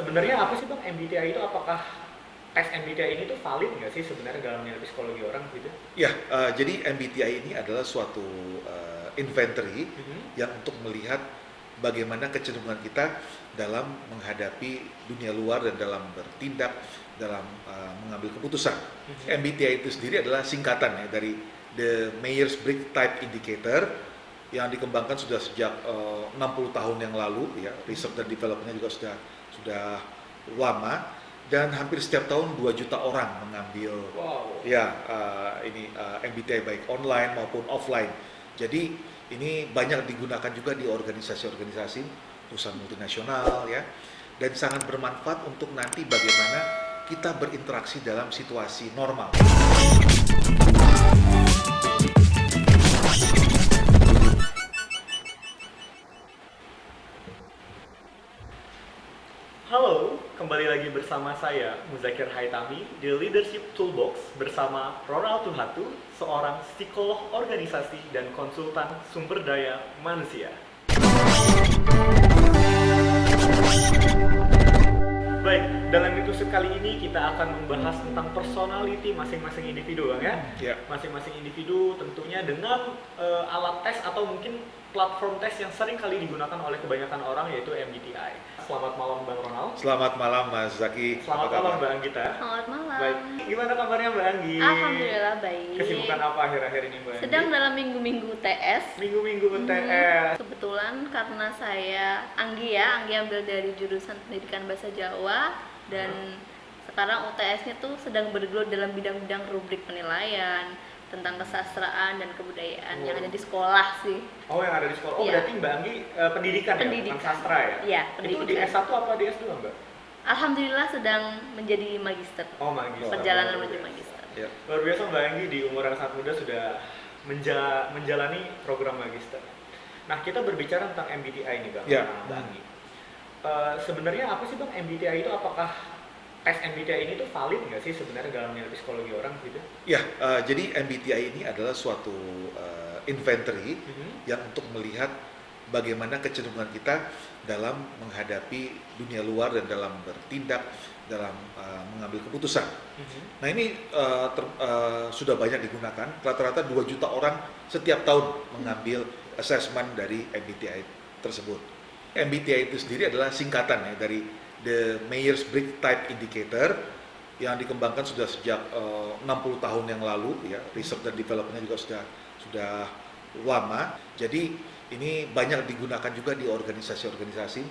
Sebenarnya apa sih Bang MBTI itu? Apakah tes MBTI ini tuh valid nggak sih sebenarnya dalam menilai psikologi orang gitu? Ya, jadi MBTI ini adalah suatu inventory yang untuk melihat bagaimana kecenderungan kita dalam menghadapi dunia luar dan dalam bertindak, dalam mengambil keputusan. MBTI itu sendiri adalah singkatan ya dari The Myers-Briggs Type Indicator yang dikembangkan sudah sejak 60 tahun yang lalu ya, research dan development-nya juga sudah lama, dan hampir setiap tahun 2 juta orang mengambil MBTI baik online maupun offline. Jadi ini banyak digunakan juga di organisasi-organisasi perusahaan multinasional ya, dan sangat bermanfaat untuk nanti bagaimana kita berinteraksi dalam situasi normal. Halo, kembali lagi bersama saya Muzakir Haitami di Leadership Toolbox bersama Ronald Tuhatu, seorang psikolog organisasi dan konsultan sumber daya manusia. Baik, dalam episode kali ini kita akan membahas tentang personality masing-masing individu, Bang ya. Ya. Masing-masing individu tentunya dengan alat tes atau mungkin platform tes yang sering kali digunakan oleh kebanyakan orang, yaitu MBTI. Selamat malam Bang Ronald. Selamat malam Mas Zaki. Selamat malam Mbak Anggita. Selamat malam. Baik, gimana kabarnya Mbak Anggi? Alhamdulillah baik. Kesibukan apa akhir-akhir ini Mbak Anggi? Sedang dalam minggu-minggu TS. Minggu-minggu UTS. Kebetulan karena saya Anggi ambil dari jurusan Pendidikan Bahasa Jawa dan sekarang UTS-nya tuh sedang bergelut dalam bidang-bidang rubrik penilaian tentang kesastraan dan kebudayaan yang ada di sekolah sih. Oh, yang ada di sekolah. Oh, Iya. berarti Mbak Anggi pendidikan ya, bukan sastra ya? Iya, Itu pendidikan. di S1 apa di S2 Mbak? Alhamdulillah sedang menjadi magister. Oh, magister. Perjalanan menuju magister. Ya. Luar biasa Mbak Anggi di umur yang sangat muda sudah menjalani program magister. Nah, kita berbicara tentang MBTI ini Bang, Ya. Mbak Anggi. Sebenarnya apa sih Bang MBTI itu? Apakah tes MBTI ini tuh valid nggak sih sebenarnya dalam menilai psikologi orang gitu? Ya, jadi MBTI ini adalah suatu inventory yang untuk melihat bagaimana kecenderungan kita dalam menghadapi dunia luar dan dalam bertindak, dalam mengambil keputusan. Nah ini sudah banyak digunakan, rata-rata 2 juta orang setiap tahun mengambil assessment dari MBTI tersebut. MBTI itu sendiri adalah singkatan ya dari The Myers-Briggs Type Indicator yang dikembangkan sudah sejak 60 tahun yang lalu ya, research dan development-nya juga sudah lama. Jadi ini banyak digunakan juga di organisasi-organisasi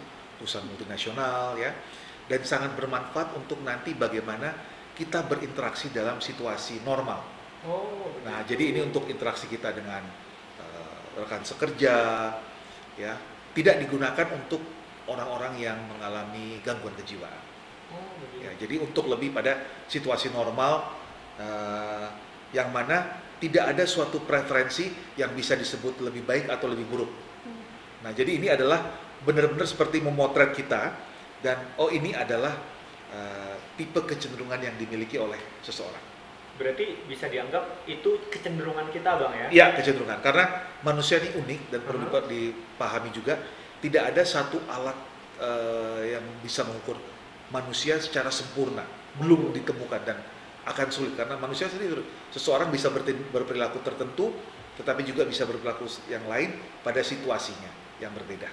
perusahaan multinasional ya, dan sangat bermanfaat untuk nanti bagaimana kita berinteraksi dalam situasi normal. Oh, Nah, jadi ini untuk interaksi kita dengan rekan sekerja ya, tidak digunakan untuk orang-orang yang mengalami gangguan kejiwaan. Oh, begitu. Ya, jadi untuk lebih pada situasi normal yang mana tidak ada suatu preferensi yang bisa disebut lebih baik atau lebih buruk. Nah, jadi ini adalah benar-benar seperti memotret kita dan ini adalah tipe kecenderungan yang dimiliki oleh seseorang. Berarti bisa dianggap itu kecenderungan kita Bang ya? Iya, kecenderungan. Karena manusia ini unik dan perlu dipahami juga, tidak ada satu alat yang bisa mengukur manusia secara sempurna, belum ditemukan dan akan sulit karena manusia sendiri, seseorang bisa berperilaku tertentu, tetapi juga bisa berperilaku yang lain pada situasinya yang berbeda.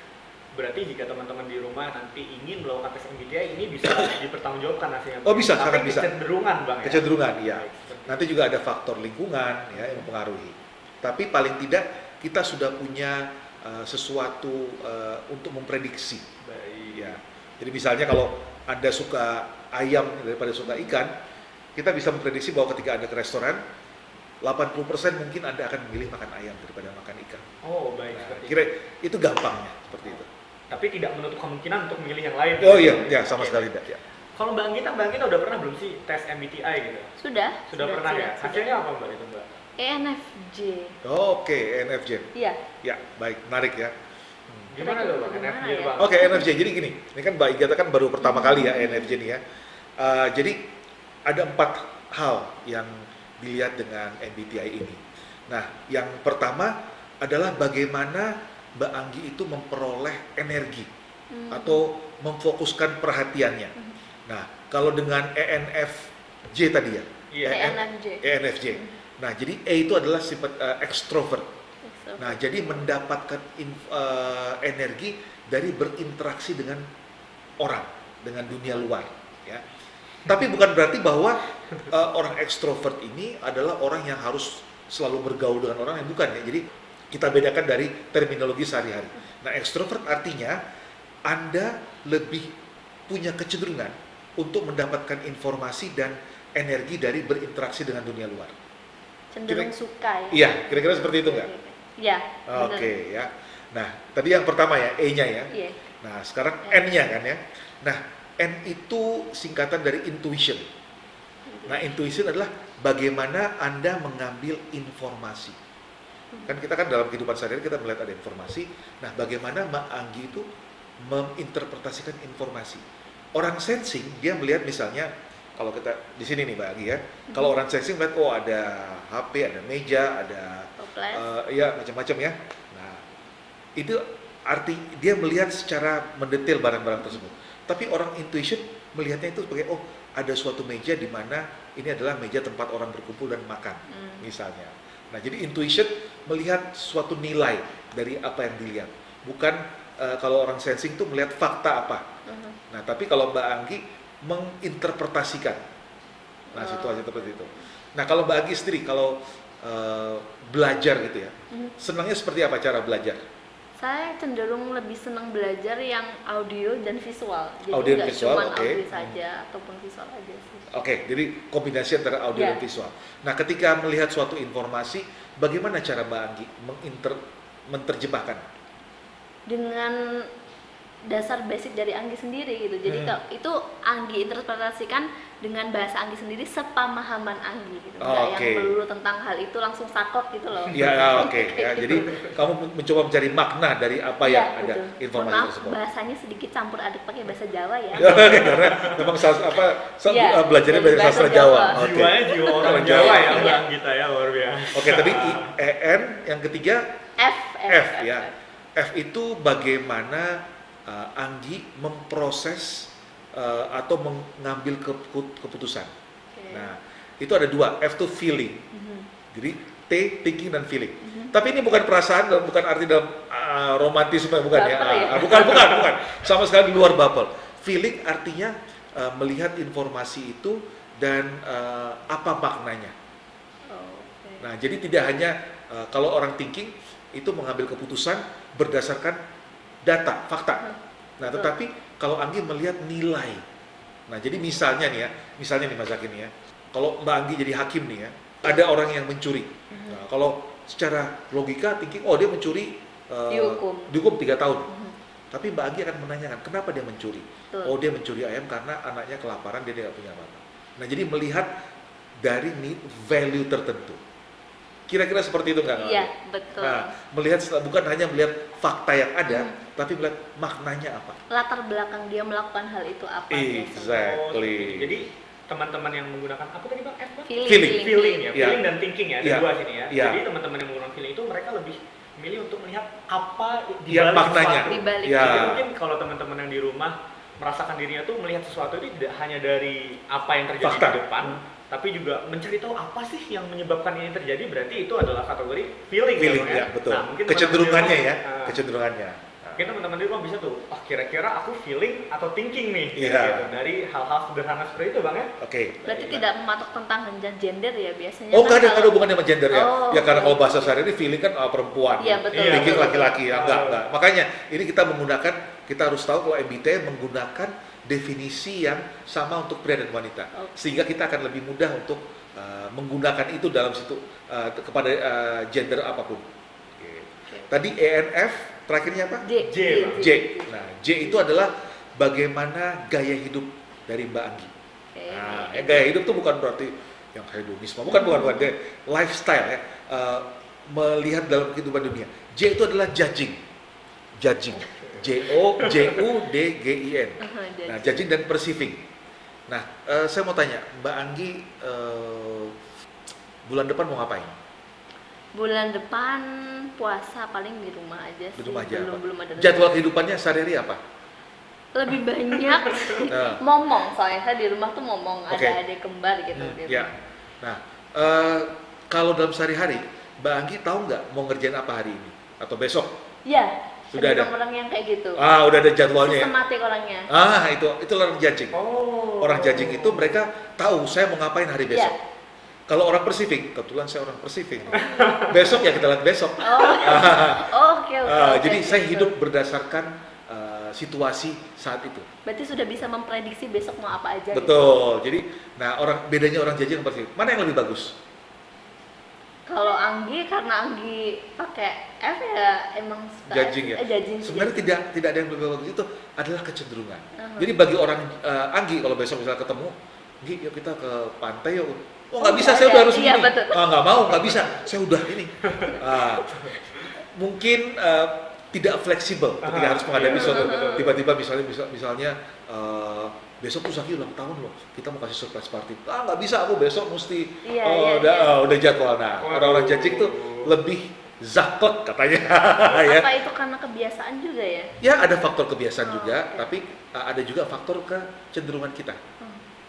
Berarti jika teman-teman di rumah nanti ingin melakukan tes MBTI ini bisa dipertanggungjawabkan hasilnya. Oh bisa, tapi sangat bisa. Kecenderungan Bang ya? Kecenderungan, iya. Baik, seperti Nanti juga ada faktor lingkungan ya yang mempengaruhi. Tapi paling tidak kita sudah punya sesuatu untuk memprediksi. baik. Ya. Jadi misalnya kalau Anda suka ayam daripada suka ikan, kita bisa memprediksi bahwa ketika Anda ke restoran, 80% mungkin Anda akan memilih makan ayam daripada makan ikan. Oh, baik. Nah, seperti kira itu gampangnya seperti itu. Tapi tidak menutup kemungkinan untuk memilih yang lain. Oh iya, ya sama Oke. sekali tidak. Ya. Kalau Mbak Anggita udah pernah belum sih tes MBTI gitu? Sudah Pernah ya? Hasilnya apa Mbak itu Mbak? ENFJ. Oke, NFJ. Iya. Ya, baik, menarik ya. Gimana tuh Bang? Gimana NFJ ya? Bang? Oke, NFJ. Jadi gini, ini kan Mbak Igata kan baru pertama kali ya NFJ nih ya. Jadi ada 4 hal yang dilihat dengan MBTI ini. Nah, yang pertama adalah bagaimana Mbak Anggi itu memperoleh energi atau memfokuskan perhatiannya. Nah, kalau dengan ENFJ tadi ya, Iya. ENFJ. Nah, jadi E itu adalah sifat extrovert. Nah, jadi mendapatkan energi dari berinteraksi dengan orang, dengan dunia luar. Ya. Tapi bukan berarti bahwa orang ekstrovert ini adalah orang yang harus selalu bergaul dengan orang, yang bukan ya. Jadi kita bedakan dari terminologi sehari-hari. Nah, ekstrovert artinya Anda lebih punya kecenderungan untuk mendapatkan informasi dan energi dari berinteraksi dengan dunia luar. Cenderung suka ya. Iya, kira-kira seperti itu nggak? Iya. Oke, ya. Nah, tadi yang pertama ya, E-nya ya. Iya. Nah, sekarang N-nya kan ya. Nah, N itu singkatan dari intuition. Nah, intuition adalah bagaimana Anda mengambil informasi. Kan kita kan dalam kehidupan sehari-hari kita melihat ada informasi. Nah, bagaimana Mbak Anggi itu menginterpretasikan informasi. Orang sensing, dia melihat misalnya, kalau kita di sini nih Mbak Anggi ya, kalau orang sensing melihat, oh ada HP, ada meja, ada ya macam-macam ya. Nah, itu arti dia melihat secara mendetail barang-barang tersebut. Tapi orang intuition melihatnya itu sebagai, oh ada suatu meja di mana ini adalah meja tempat orang berkumpul dan makan, misalnya. Nah, jadi intuition melihat suatu nilai dari apa yang dilihat. Bukan kalau orang sensing itu melihat fakta apa. Nah, tapi kalau Mbak Anggi menginterpretasikan. Nah, situasi seperti itu. Nah, kalau Mbak Anggi sendiri, kalau belajar gitu ya, senangnya seperti apa cara belajar? Saya cenderung lebih senang belajar yang audio dan visual. Jadi Audio dan nggak visual, cuma oke. audio saja ataupun visual aja sih. Oke, jadi kombinasi antara audio Ya. dan visual. Nah, ketika melihat suatu informasi, bagaimana cara Mbak Anggi menerjemahkan? Dengan dasar basic dari Anggi sendiri gitu. Jadi itu Anggi interpretasikan dengan bahasa Anggi sendiri sepamahaman Anggi gitu. Nggak Oke. yang melulu tentang hal itu langsung sakot gitu loh. Ya, oke. Ya, jadi kamu mencoba mencari makna dari apa yang ada betul. informasi Maaf, tersebut. bahasanya sedikit campur aduk pakai bahasa Jawa ya. Karena memang Iya, belajarnya dari dari sastra bahasa Jawa. Jawa. Oke. Jiwanya jiwa orang Orang Jawa Jawa. ya Iya. Mbak kita ya, luar biasa. Oke, tadi EN, yang ketiga F ya. F itu bagaimana Anggi memproses atau mengambil keputusan. Oke. Nah, itu ada dua. F itu feeling. Jadi T thinking dan feeling. Tapi ini bukan perasaan, bukan arti dalam romantisme, bukan ya. Baper ya? Bukan. Sama sekali di luar baper. Feeling artinya melihat informasi itu dan apa maknanya. Oke. Nah, jadi tidak hanya kalau orang thinking itu mengambil keputusan berdasarkan data, fakta. Nah, tetapi kalau Anggi melihat nilai. Nah, jadi misalnya nih Mas Zaki nih ya, kalau Mbak Anggi jadi hakim nih ya, ada orang yang mencuri. Nah, kalau secara logika thinking, oh dia mencuri, dihukum 3 tahun. Tapi Mbak Anggi akan menanyakan, kenapa dia mencuri? Betul. Oh, dia mencuri ayam karena anaknya kelaparan, dia tidak punya apa-apa. Nah, jadi melihat dari value tertentu. Kira-kira seperti itu nggak? Iya, betul. Nah, melihat bukan hanya melihat fakta yang ada, tapi melihat maknanya apa. Latar belakang dia melakukan hal itu apa? Exactly. Jadi teman-teman yang menggunakan apa tadi Bang? F Bang? Feeling ya, Iya. feeling dan thinking ya, ada Iya. dua sini ya. Iya. Jadi teman-teman yang menggunakan feeling itu mereka lebih memilih untuk melihat apa di Iya, balik maknanya. sesuatu. Di balik. Ya. Jadi mungkin kalau teman-teman yang di rumah merasakan dirinya tuh melihat sesuatu itu tidak hanya dari apa yang terjadi Fakta. di depan, tapi juga mencari tahu apa sih yang menyebabkan ini terjadi. Berarti itu adalah kategori feeling, Feeling, ya, ya, betul. Nah, mungkin Kecenderungannya teman-teman di ya, rumah, kecenderungannya. mungkin teman-teman di rumah bisa tuh, kira-kira aku feeling atau thinking nih, Iya. gitu. Dari hal-hal sederhana seperti itu Bang ya. Oke. Berarti tidak mematok tentang gender ya biasanya. Oh, kan nggak ada kalau- hubungannya sama gender ya. Oh, Ya karena oke. kalau bahasa sehari-hari feeling kan perempuan. Iya, betul. Iya, Thinking betul. laki-laki ya, enggak. Makanya ini kita harus tahu kalau MBTI menggunakan definisi yang sama untuk pria dan wanita. Oke. Sehingga kita akan lebih mudah untuk menggunakan itu dalam situ kepada gender apapun. Oke. Tadi ENF, terakhirnya apa? J. J, Bang. J. Nah, J itu adalah bagaimana gaya hidup dari Mbak Anggi. Oke. Nah, gaya hidup itu bukan berarti yang hedonisme, bukan. Dia lifestyle ya, melihat dalam kehidupan dunia. J itu adalah judging, JOJUDGIN. Nah, judging dan perceiving. Nah, saya mau tanya, Mbak Anggi bulan depan mau ngapain? Bulan depan puasa paling di rumah aja sih. Di rumah aja. Belum ada. Jadwal kehidupannya sehari-hari apa? Lebih banyak momong, soalnya saya di rumah tuh momong, Oke. ada adik kembar gitu. di Ya. rumah. Nah, kalau dalam sehari-hari, Mbak Anggi tahu nggak mau ngerjain apa hari ini atau besok? Ya, Sudah ada? orang yang kayak gitu. Udah ada jadwalnya ya? Sistematik orangnya. Itu orang judging. Oh. Orang judging itu mereka tahu saya mau ngapain hari besok. Iya. Kalau orang Persifik, kebetulan saya orang Persifik. Besok ya kita lihat besok. Oke. Jadi saya hidup berdasarkan situasi saat itu. Berarti sudah bisa memprediksi besok mau apa aja. Betul. Jadi, bedanya orang judging sama Persifik. Mana yang lebih bagus? Kalau Anggi, karena Anggi pakai F ya emang suka Judging ya. Judging. Sebenarnya tidak ada yang lebih bagus, itu adalah kecenderungan. Jadi bagi orang Anggi kalau besok misalnya ketemu, Anggi yuk kita ke pantai yuk. Oh nggak bisa, saya udah harus iya, ini. betul. Nggak mau, nggak bisa. Saya udah ini. Mungkin tidak fleksibel ketika harus menghadapi suatu. Tiba-tiba misalnya besok tuh Zaki ulang tahun loh, kita mau kasih surprise party. Nggak bisa, aku besok mesti. Iya. Udah jadwal. Nah, orang-orang judging tuh lebih zaklek katanya. Ya. Apa itu karena kebiasaan juga ya? Ya ada faktor kebiasaan juga, oke. tapi ada juga faktor kecenderungan kita.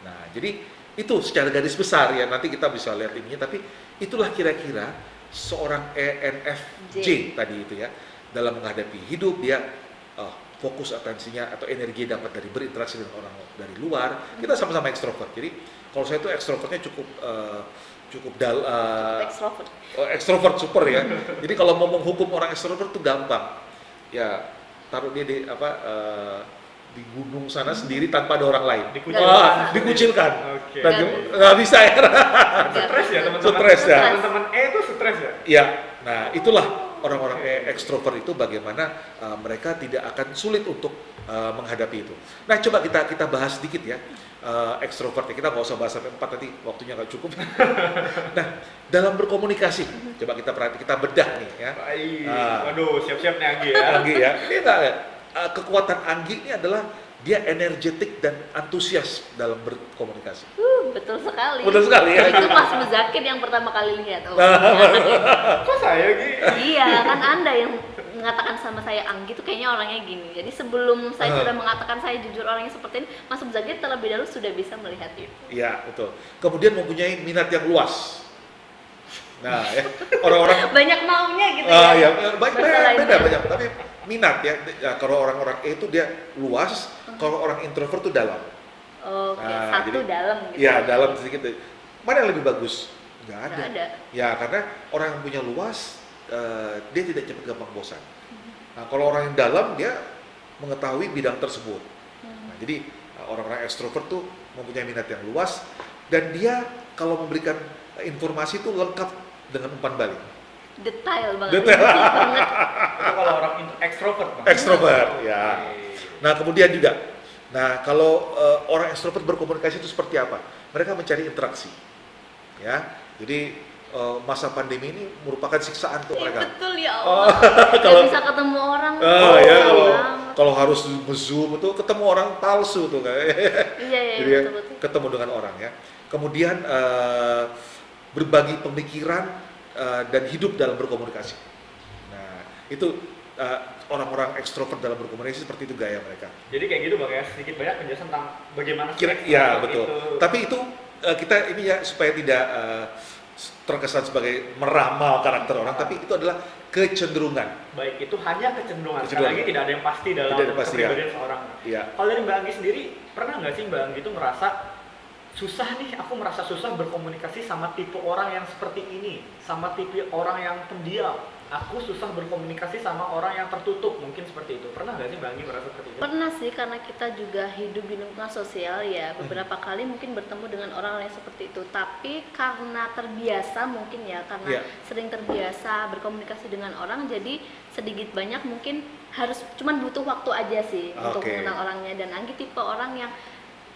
Nah, jadi itu secara garis besar ya, nanti kita bisa lihat ininya, tapi itulah kira-kira seorang ENFJ tadi itu ya, dalam menghadapi hidup dia fokus atensinya atau energi dapat dari berinteraksi dengan orang dari luar. Kita sama-sama ekstrovert. Jadi kalau saya itu ekstrovertnya cukup Extrovert. ekstrovert super ya. Jadi kalau ngomong hukum orang ekstrovert itu gampang. Ya, taruh dia di gunung sana sendiri tanpa ada orang lain. Dikucilkan. Oke. Nggak bisa ya. Stres ya teman-teman. Stres ya. Teman-teman itu stres ya. Ya, nah itulah orang-orang ekstrovert itu bagaimana mereka tidak akan sulit untuk menghadapi itu. Nah, coba kita bahas sedikit ya ekstrovert. Kita nggak usah bahas sampai 4 nanti waktunya nggak cukup. Nah, dalam berkomunikasi, coba kita perhatikan, kita bedah nih ya. Baik. Waduh, siap-siap nih Anggi ya. Anggi ya. Ini kekuatan Anggi ini adalah dia energetik dan antusias dalam berkomunikasi. Betul sekali. Betul sekali ya. Itu Mas Muzakir yang pertama kali lihat. Kok saya Gi? Iya, kan Anda yang mengatakan sama saya Anggi tuh kayaknya orangnya gini. Jadi sebelum saya sudah mengatakan saya jujur orangnya seperti ini, Mas Muzakir terlebih dahulu sudah bisa melihat itu. Iya, betul. Kemudian mempunyai minat yang luas. Nah, ya, orang-orang Banyak maunya gitu ya. ya, beda Masalahnya. banyak, tapi minat ya. Kalau orang-orang E itu dia luas, kalau orang introvert itu dalam. Oke, Nah, satu jadi- dalam gitu. Iya, dalam sedikit. Mana yang lebih bagus? Nggak ada. Nggak ada. Ya, karena orang yang punya luas, dia tidak cepat gampang bosan. Nah, kalau orang yang dalam, dia mengetahui bidang tersebut. Nah, jadi orang-orang ekstrovert tuh mempunyai minat yang luas, dan dia kalau memberikan informasi itu lengkap dengan umpan balik. Detail banget. Detail. Detail banget. Itu kalau orang ekstrovert. Bang. Ekstrovert, ya. Oke. Nah, kemudian juga, kalau orang ekstrovert berkomunikasi itu seperti apa? Mereka mencari interaksi, ya. Jadi masa pandemi ini merupakan siksaan untuk Iya, mereka. betul ya Allah. Kalau- Nggak bisa ketemu orang. Ya, susah kalau banget. kalau harus nge-zoom itu ketemu orang palsu tuh kayak. Iya, Jadi ya, betul. ketemu dengan orang ya. Kemudian berbagi pemikiran dan hidup dalam berkomunikasi. Nah, itu orang-orang ekstrovert dalam berkomunikasi seperti itu gaya mereka. Jadi kayak gitu Bang ya, sedikit banyak penjelasan tentang bagaimana Ya, betul. itu. Tapi itu kita ini ya supaya tidak terkesan sebagai meramal karakter orang, tapi itu adalah kecenderungan. Baik, itu hanya kecenderungan. Sekali Kecenderungan. lagi tidak ada yang pasti dalam Tidak ada yang pasti, ya. kepribadian seorang. Iya. Kalau dari Mbak Anggi sendiri, pernah nggak sih Mbak Anggi itu merasa susah nih, aku merasa susah berkomunikasi sama tipe orang yang seperti ini, sama tipe orang yang pendiam. Aku susah berkomunikasi sama orang yang tertutup, mungkin seperti itu. Pernah nggak sih Mbak Anggi merasa seperti itu? Pernah sih, karena kita juga hidup di lingkungan sosial ya, beberapa kali mungkin bertemu dengan orang yang seperti itu, tapi karena terbiasa mungkin ya, karena Iya. sering terbiasa berkomunikasi dengan orang, jadi sedikit banyak mungkin harus cuman butuh waktu aja sih untuk Oke. mengenal orangnya. Dan Anggi tipe orang yang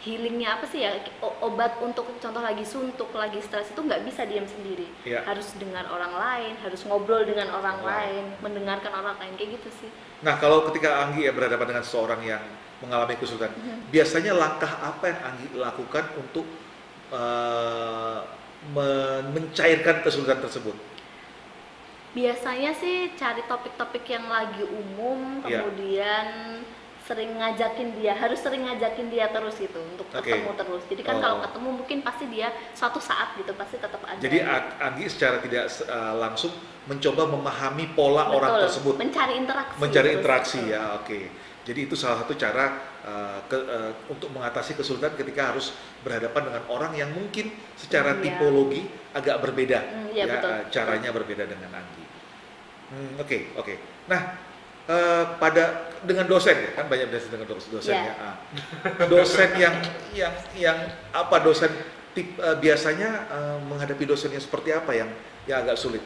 healingnya apa sih ya, obat untuk contoh lagi suntuk, lagi stres itu nggak bisa diam sendiri, Iya. harus dengar orang lain, harus ngobrol dengan orang Wow. lain, mendengarkan orang lain, kayak gitu sih. Nah, kalau ketika Anggi berhadapan dengan seorang yang mengalami kesulitan, biasanya langkah apa yang Anggi lakukan untuk mencairkan kesulitan tersebut? Biasanya sih cari topik-topik yang lagi umum, Iya. kemudian sering ngajakin dia, harus sering ngajakin dia terus gitu untuk ketemu terus. Jadi kan kalau ketemu mungkin pasti dia suatu saat gitu pasti tetap ada. Jadi Anggi secara tidak langsung mencoba memahami pola orang tersebut, mencari interaksi. Mencari interaksi ya, oke. Jadi itu salah satu cara untuk mengatasi kesulitan ketika harus berhadapan dengan orang yang mungkin secara tipologi agak berbeda, caranya berbeda dengan Anggi. Oke. Nah. Dengan dosen ya kan banyak dengan dosen ya. Dosen yang apa dosen biasanya menghadapi dosennya seperti apa yang agak sulit?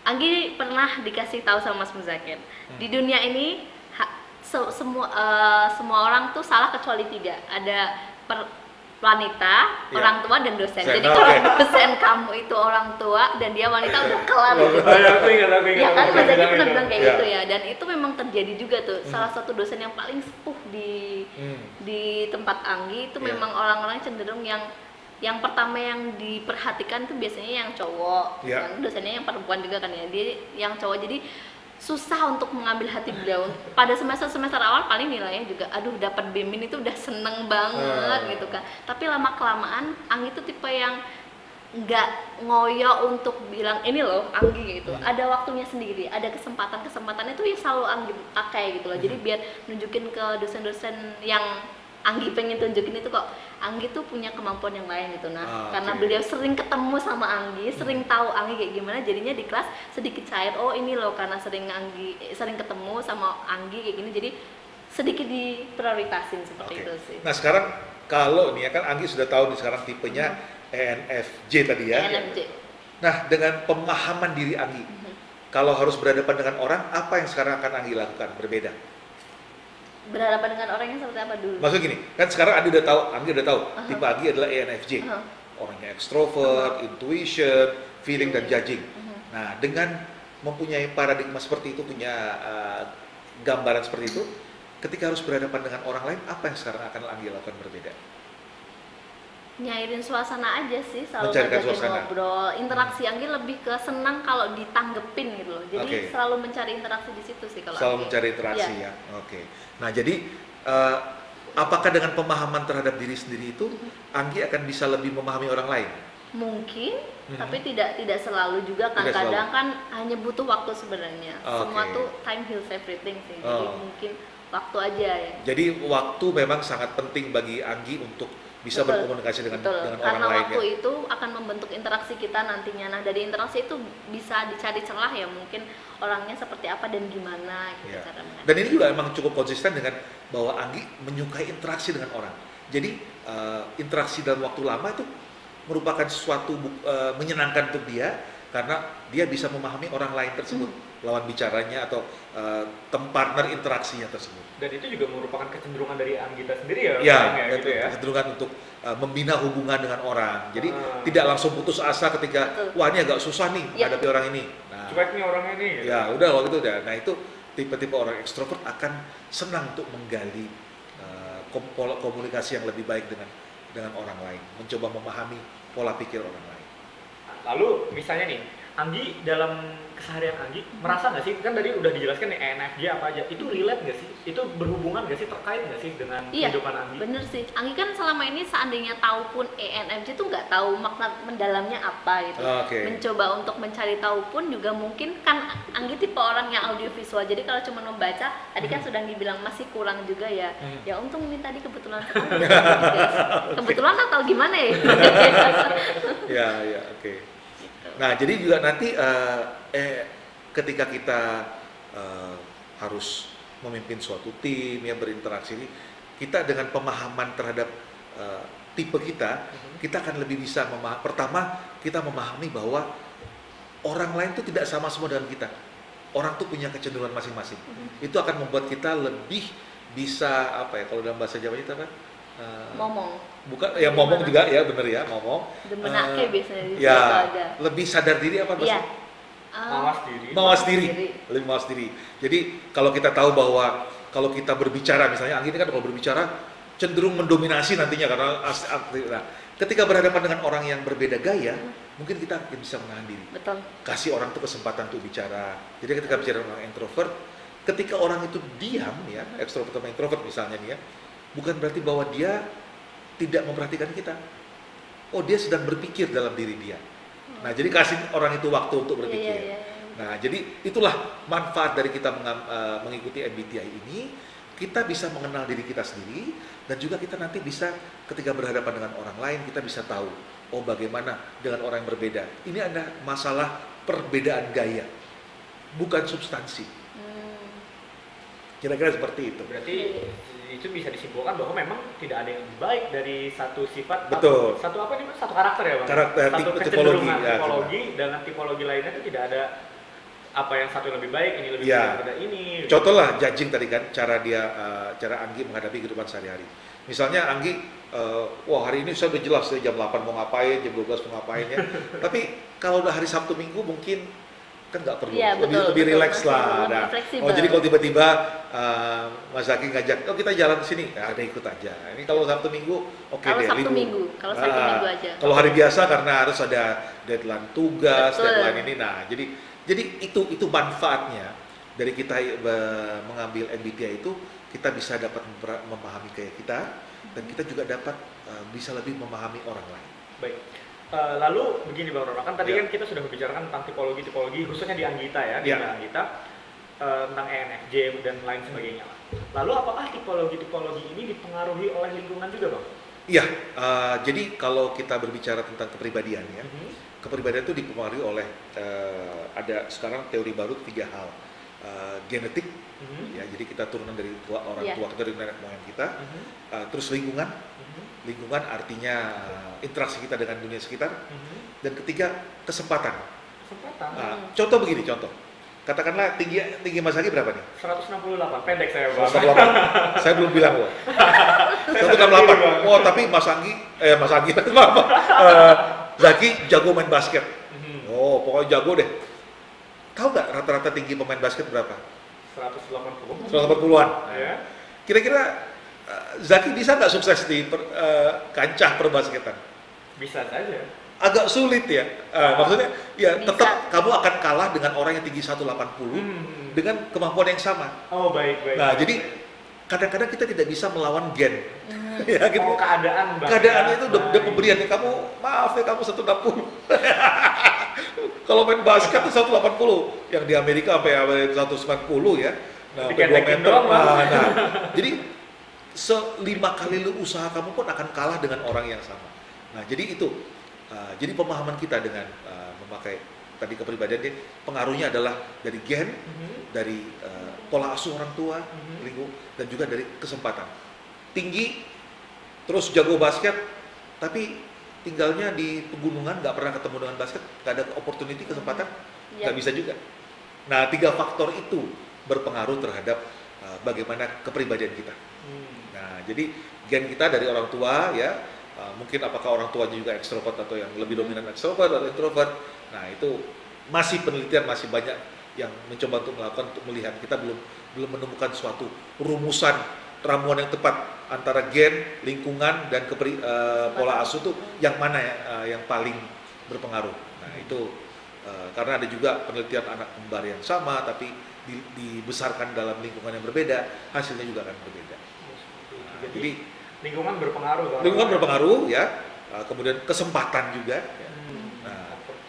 Anggi pernah dikasih tahu sama Mas Muzakir, di dunia ini semua orang tuh salah kecuali 3. Ada wanita, orang tua, dan dosen. Jadi kalau dosen kamu itu orang tua dan dia wanita udah kelar gitu. Aku ingat. Ya kan Mas Zaki pernah bilang kayak gitu ya. Dan itu memang terjadi juga tuh. Salah satu dosen yang paling sepuh di tempat Anggi itu memang orang-orang cenderung yang pertama yang diperhatikan tuh biasanya yang cowok. Kan dosennya yang perempuan juga kan ya. Dia yang cowok, jadi susah untuk mengambil hati beliau. Pada semester awal paling nilainya juga aduh dapat B- itu udah seneng banget gitu kan. Tapi lama kelamaan Anggi itu tipe yang nggak ngoyo untuk bilang ini loh Anggi gitu. Ada waktunya sendiri, ada kesempatannya tuh yang selalu Anggi pakai gitu loh. Jadi biar nunjukin ke dosen-dosen yang Anggi pengen tunjukin itu kok Anggi tuh punya kemampuan yang lain gitu. Nah, karena beliau sering ketemu sama Anggi, sering tahu Anggi kayak gimana, jadinya di kelas sedikit cair. Oh ini loh karena sering ketemu sama Anggi kayak gini, jadi sedikit diprioritasin seperti itu sih. Nah sekarang kalau nih ya kan Anggi sudah tahu nih sekarang tipenya ENFJ tadi ya. ENFJ. Nah dengan pemahaman diri Anggi, kalau harus berhadapan dengan orang, apa yang sekarang akan Anggi lakukan berbeda? Berhadapan dengan orang yang seperti apa dulu? Maksud gini, kan sekarang Anggi udah tahu tipe Anggi adalah ENFJ. Orangnya extrovert, intuition, feeling dan judging. Nah, dengan mempunyai paradigma seperti itu, punya gambaran seperti itu, ketika harus berhadapan dengan orang lain, apa yang sekarang akan Anggi lakukan berbeda? Nyairin suasana aja sih, selalu ngajakin ngobrol. Interaksi Anggi lebih ke senang kalau ditanggepin gitu loh. Jadi selalu mencari interaksi di situ sih kalau selalu mencari interaksi ya. Nah, jadi apakah dengan pemahaman terhadap diri sendiri itu Anggi akan bisa lebih memahami orang lain? Mungkin, tapi tidak selalu juga kan. Kadang kan hanya butuh waktu sebenarnya. Semua tuh time heals everything sih. Jadi mungkin waktu aja ya. Jadi waktu memang sangat penting bagi Anggi untuk bisa berkomunikasi dengan orang lain. Karena waktu itu akan membentuk interaksi kita nantinya. Nah dari interaksi itu bisa dicari celah ya, mungkin orangnya seperti apa dan gimana gitu cara menghadapi. Dan ini juga emang cukup konsisten dengan bahwa Anggi menyukai interaksi dengan orang. Jadi interaksi dalam waktu lama itu merupakan sesuatu menyenangkan untuk dia karena dia bisa memahami orang lain tersebut, lawan bicaranya atau partner interaksinya tersebut. Dan itu juga merupakan kecenderungan dari Anggita sendiri ya? Gitu ya. Kecenderungan untuk membina hubungan dengan orang. Jadi tidak langsung putus asa ketika wah ini agak susah nih menghadapi orang ini. Nah, cuek nih orangnya nih. Gitu. Ya udah waktu itu udah. Nah itu tipe-tipe orang ekstrovert akan senang untuk menggali komunikasi yang lebih baik dengan orang lain, mencoba memahami pola pikir orang lain. Lalu misalnya nih, Anggi dalam keseharian Anggi merasa nggak sih, kan tadi udah dijelaskan nih ENFJ apa aja, itu relate nggak sih? Itu berhubungan nggak sih, terkait nggak sih dengan kehidupan Anggi? Iya, bener sih. Anggi kan selama ini seandainya tahu pun ENFJ tuh nggak tahu makna mendalamnya apa gitu. Mencoba untuk mencari tahu pun juga mungkin kan Anggi tipe orang yang audiovisual, jadi kalau cuma membaca, tadi kan sudah dibilang masih kurang juga ya. Ya untung ini tadi kebetulan sekali. Kebetulan atau gimana ya? Ya, oke. Nah, jadi juga nanti ketika kita harus memimpin suatu tim ya berinteraksi, kita dengan pemahaman terhadap tipe kita akan lebih bisa pertama kita memahami bahwa orang lain itu tidak sama semua dengan kita. Orang tuh punya kecenderungan masing-masing. Itu akan membuat kita lebih bisa apa ya kalau dalam bahasa Jawa itu apa? Momong. Bukan ya momong juga ya bener ya momong. Demenake biasanya di ya, ada. Lebih sadar diri apa bahasa? Mawas diri. Lebih mawas diri. Jadi kalau kita tahu bahwa kalau kita berbicara misalnya Anggi ini kan kalau berbicara cenderung mendominasi nantinya karena nah, ketika berhadapan dengan orang yang berbeda gaya, mungkin kita bisa menahan diri. Betul. Kasih orang tuh kesempatan untuk bicara. Jadi ketika bicara dengan orang introvert, ketika orang itu diam ya, ekstrovert atau introvert misalnya nih ya, bukan berarti bahwa dia tidak memperhatikan kita. Oh, dia sedang berpikir dalam diri dia. Nah, jadi kasih orang itu waktu untuk berpikir. Nah, jadi itulah manfaat dari kita mengikuti MBTI ini. Kita bisa mengenal diri kita sendiri, dan juga kita nanti bisa ketika berhadapan dengan orang lain, kita bisa tahu, oh bagaimana dengan orang yang berbeda. Ini ada masalah perbedaan gaya, bukan substansi. Kira-kira seperti itu. Berarti itu bisa disimpulkan bahwa memang tidak ada yang lebih baik dari satu sifat. Betul. Satu apa nih Mas? Satu karakter ya Bang? Karakter, satu tipologi, kecenderungan ya, tipologi, dengan tipologi lainnya itu tidak ada apa yang satu yang lebih baik, ini lebih ya. baik daripada ini. Contoh lah judging tadi kan, cara Anggi menghadapi kehidupan sehari-hari. Misalnya Anggi, wah hari ini saya udah jelas jam 8 mau ngapain, jam 12 mau ngapain ya. Tapi kalau udah hari Sabtu Minggu mungkin kan nggak perlu, ya, lebih relax lah. Nah, oh jadi kalau tiba-tiba Mas Zaki ngajak, oh kita jalan ke sini, ya ada ikut aja. Ini kalau Sabtu Minggu, oke deh. Sabtu Minggu, kalau Sabtu Minggu aja. Kalau hari biasa karena harus ada deadline tugas, betul. deadline ini, nah jadi itu manfaatnya dari kita mengambil MBTI itu, kita bisa dapat memahami gaya kita, dan kita juga dapat bisa lebih memahami orang lain. Baik. Lalu begini Bang Rono, kan tadi Ya. kan kita sudah membicarakan tentang tipologi khususnya di Anggita ya, di Ya. Anggita, tentang ENFJ dan lain sebagainya. Lalu apakah tipologi ini dipengaruhi oleh lingkungan juga Bang? Iya, jadi kalau kita berbicara tentang kepribadian ya, kepribadian itu dipengaruhi oleh ada sekarang teori baru 3 hal. Genetik, ya, jadi kita turunan dari orang tua kita, dari nenek moyang kita. Terus lingkungan artinya interaksi kita dengan dunia sekitar. Dan ketiga, kesempatan. Contoh begini, katakanlah tinggi Mas Zaki berapa nih? 168, pendek saya Bang. 168, saya belum bilang loh. 168. Oh tapi Mas Anggi, Zaki jago main basket. Oh pokoknya jago deh. Tahu nggak rata-rata tinggi pemain basket berapa? 180. 180-an. Ya. Kira-kira Zaki bisa nggak sukses di kancah perbasketan? Bisa saja. Agak sulit ya. Maksudnya ya Bisa. tetap kamu akan kalah dengan orang yang tinggi 180 dengan kemampuan yang sama. Oh baik. Nah jadi kadang-kadang kita tidak bisa melawan gen. Ya gitu. Oh, keadaan Bang. Keadaannya itu udah pemberian kamu, maaf ya kamu 160. Kalau main basket itu 180, yang di Amerika sampai 190 ya. Nah, sampai 2 meter. Nah, jadi 5 kali lu usaha kamu pun akan kalah dengan orang yang sama. Nah, jadi itu. Jadi pemahaman kita dengan memakai tadi kepribadian ini, pengaruhnya adalah dari gen, dari pola asuh orang tua, lingkungan, dan juga dari kesempatan. Tinggi, terus jago basket, tapi tinggalnya di pegunungan, nggak pernah ketemu dengan basket, nggak ada opportunity, kesempatan, nggak bisa juga. Nah, 3 faktor itu berpengaruh terhadap bagaimana kepribadian kita. Nah, jadi gen kita dari orang tua ya, mungkin apakah orang tuanya juga ekstrovert atau yang lebih dominan ekstrovert atau introvert. Nah, itu masih penelitian, masih banyak yang mencoba untuk melakukan, untuk melihat. Kita belum menemukan suatu rumusan ramuan yang tepat antara gen, lingkungan, dan pola asuh itu yang mana yang paling berpengaruh. Nah itu karena ada juga penelitian anak kembar yang sama tapi dibesarkan dalam lingkungan yang berbeda, hasilnya juga akan berbeda. Nah, jadi lingkungan berpengaruh. Lingkungan berpengaruh ya, kemudian kesempatan juga. Nah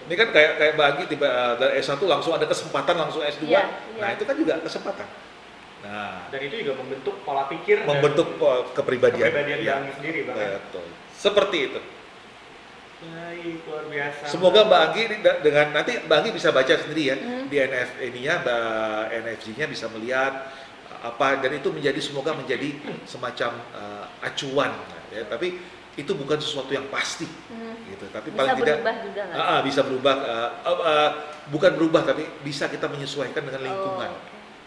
ini kan kayak bagi dari S1 langsung ada kesempatan langsung S2. Nah itu kan juga kesempatan. Nah, dan itu juga membentuk pola pikir, membentuk kepribadian yang sendiri Bang. Betul. Seperti itu. Baik, luar biasa. Semoga Mbak Anggi dengan nanti Mbak Anggi bisa baca sendiri ya di NFJ-nya bisa melihat apa, dan itu semoga menjadi semacam acuan ya. Tapi itu bukan sesuatu yang pasti gitu. Tapi bisa paling tidak juga bisa berubah, bukan berubah tapi bisa kita menyesuaikan dengan lingkungan.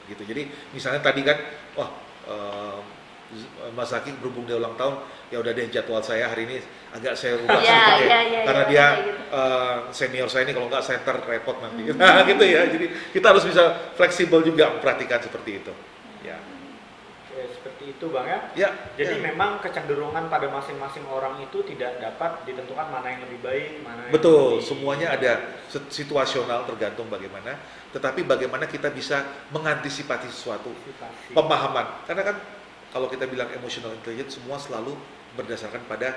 Gitu. Jadi misalnya tadi kan, Mas Zaki berhubung dia ulang tahun, ya udah deh jadwal saya hari ini agak saya rubah sedikit karena dia senior saya ini, kalau nggak saya repot nanti. Nah, gitu ya. Jadi kita harus bisa fleksibel juga memperhatikan seperti itu. Ya. Oke, seperti Seperti itu Bang ya. Ya. Jadi ya. memang kecenderungan pada masing-masing orang itu tidak dapat ditentukan mana yang lebih baik, mana yang Betul, lebih... semuanya ada situasional tergantung bagaimana. Tetapi bagaimana kita bisa mengantisipasi sesuatu Situasi. pemahaman. Karena kan kalau kita bilang emotional intelligence semua selalu berdasarkan pada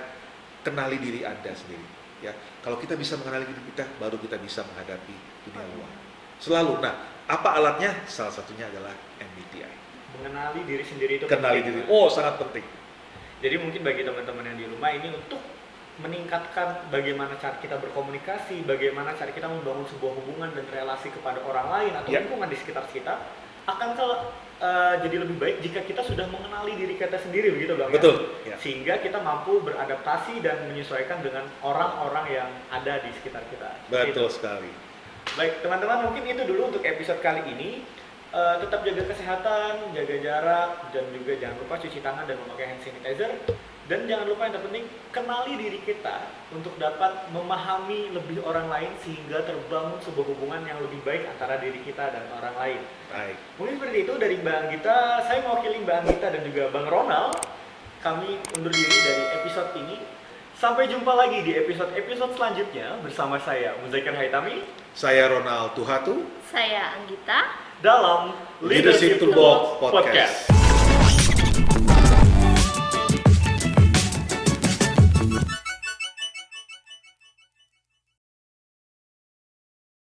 kenali diri Anda sendiri. Ya, kalau kita bisa mengenali diri kita, baru kita bisa menghadapi dunia luar. Selalu. Nah, apa alatnya? Salah satunya adalah MBTI. Mengenali diri sendiri itu Kenali penting, diri. Bang. Oh, sangat penting. Jadi mungkin bagi teman-teman yang di rumah ini untuk meningkatkan bagaimana cara kita berkomunikasi, bagaimana cara kita membangun sebuah hubungan dan relasi kepada orang lain atau Ya. lingkungan di sekitar kita, akan jadi lebih baik jika kita sudah mengenali diri kita sendiri, begitu Bang? Betul. Ya? Ya. Sehingga kita mampu beradaptasi dan menyesuaikan dengan orang-orang yang ada di sekitar kita. Betul Gitu. sekali. Baik teman-teman, mungkin itu dulu untuk episode kali ini. Tetap jaga kesehatan, jaga jarak, dan juga jangan lupa cuci tangan dan memakai hand sanitizer. Dan jangan lupa yang terpenting, kenali diri kita untuk dapat memahami lebih orang lain sehingga terbangun sebuah hubungan yang lebih baik antara diri kita dan orang lain. Baik. Mungkin seperti itu dari Mbak Anggita. Saya mewakili Mbak Anggita dan juga Bang Ronald. Kami undur diri dari episode ini. Sampai jumpa lagi di episode-episode selanjutnya bersama saya, Muzakir Haitami. Saya Ronald Tuhatu. Saya Anggita. Dalam Leadership Toolbox Podcast.